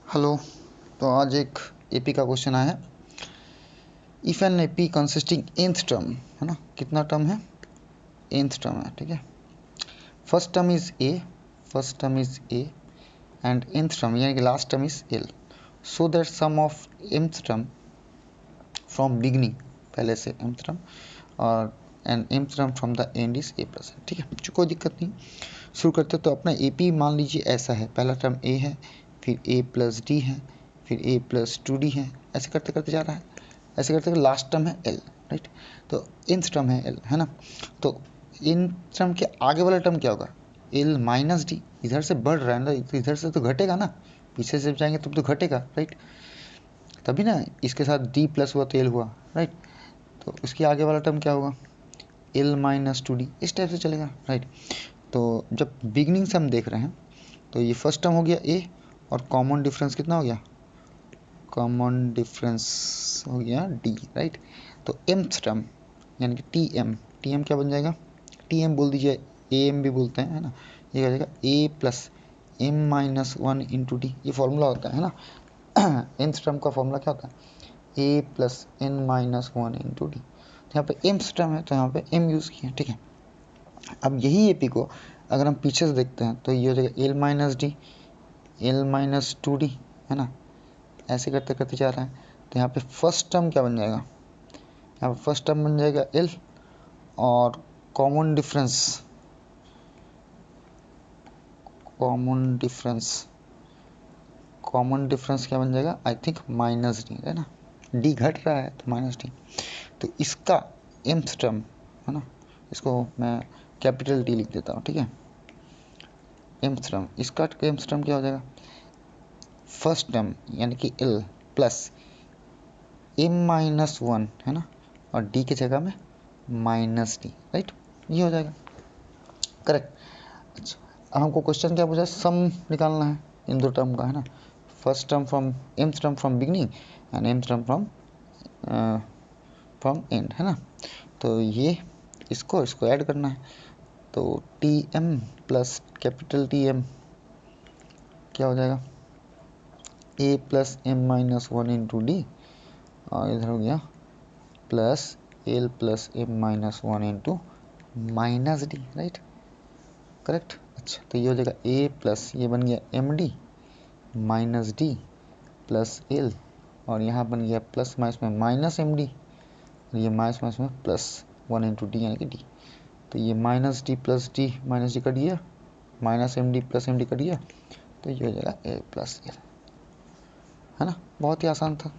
Hello. तो आज एक एपी का क्वेश्चन आया है। If an AP consisting nth term, है ना, कितना टर्म है, nth टर्म है, ठीक है। First term is A and nth term यानी कि last term is L, so that sum of mth term from beginning, पहले से mth टर्म, और and mth term from the end is A plus, ठीक है। जो कोई दिक्कत नहीं, शुरू करते। तो अपना एपी मान लीजिए ऐसा है, पहला टर्म ए है, फिर ए प्लस डी है, फिर ए प्लस टू डी है, ऐसे करते करते जा रहा है, ऐसे करते करते लास्ट टर्म है एल, राइट। तो nth टर्म है एल, है ना। तो इन टर्म के आगे वाला टर्म क्या होगा, एल माइनस डी। इधर से बढ़ रहा है ना, तो इधर से तो घटेगा ना, पीछे से जाएंगे तब तो घटेगा, राइट। तभी ना इसके साथ डी प्लस हुआ तो एल हुआ, राइट। तो इसके आगे वाला टर्म क्या होगा, एल माइनस टू डी, इस टाइप से चलेगा, राइट। तो जब बिगनिंग से हम देख रहे हैं तो ये फर्स्ट टर्म हो गया ए, और कॉमन डिफरेंस कितना हो गया, कॉमन डिफरेंस हो गया डी, राइट। तो mth टर्म यानी कि टी एम क्या बन जाएगा, टी एम बोल दीजिए, ए एम भी बोलते हैं, है ना। ये क्या जाएगा, A plus M minus one into D, ये फॉर्मूला होता है ना। nth टर्म का फॉर्मूला क्या होता है, A plus N minus one into D. तो यहाँ पे mth टर्म है तो यहाँ पे m यूज़ किया, ठीक है। अब यही एपी को अगर हम पीछे से देखते हैं तो ये हो जाएगा L minus D, L minus two D, है ना। ऐसे करते करते जा रहा है। तो यहाँ पे फर्स्ट टर्म क्या बन जाएगा, यहाँ पे फर्स्ट टर्म बन जाएगा एल, और कॉमन डिफरेंस, कॉमन डिफरेंस क्या बन जाएगा, आई थिंक माइनस डी, है ना। डी घट रहा है तो माइनस डी। तो इसका mth टर्म, है ना, इसको मैं कैपिटल डी लिख देता हूँ, ठीक है। mth टर्म, इसका mth टर्म क्या हो जाएगा, फर्स्ट टर्म यानी कि L plus M minus one, है ना, और डी की जगह में माइनस डी, राइट। ये हो जाएगा करेक्ट। अच्छा, अब हमको क्वेश्चन क्या पूछा, सम निकालना है इन दो टर्म का, है ना। First term from mth term from beginning and mth term from end, है ना। तो ये इसको ऐड करना है। तो T M plus capital T M क्या हो जाएगा, A plus M minus one into D, और इधर हो गया plus L plus M minus one into minus D, right, correct. अच्छा, तो ये हो जाएगा ए प्लस, ये बन गया M D minus D plus L, और यहाँ बन गया प्लस माइनस में माइनस एम डी, और ये माइनस माइनस में प्लस वन इंटू डी यानी कि डी। तो ये minus D plus D minus D cut गया, minus M D plus M D cut गया, तो ये हो जाएगा ए प्लस एल, है ना। बहुत ही आसान था।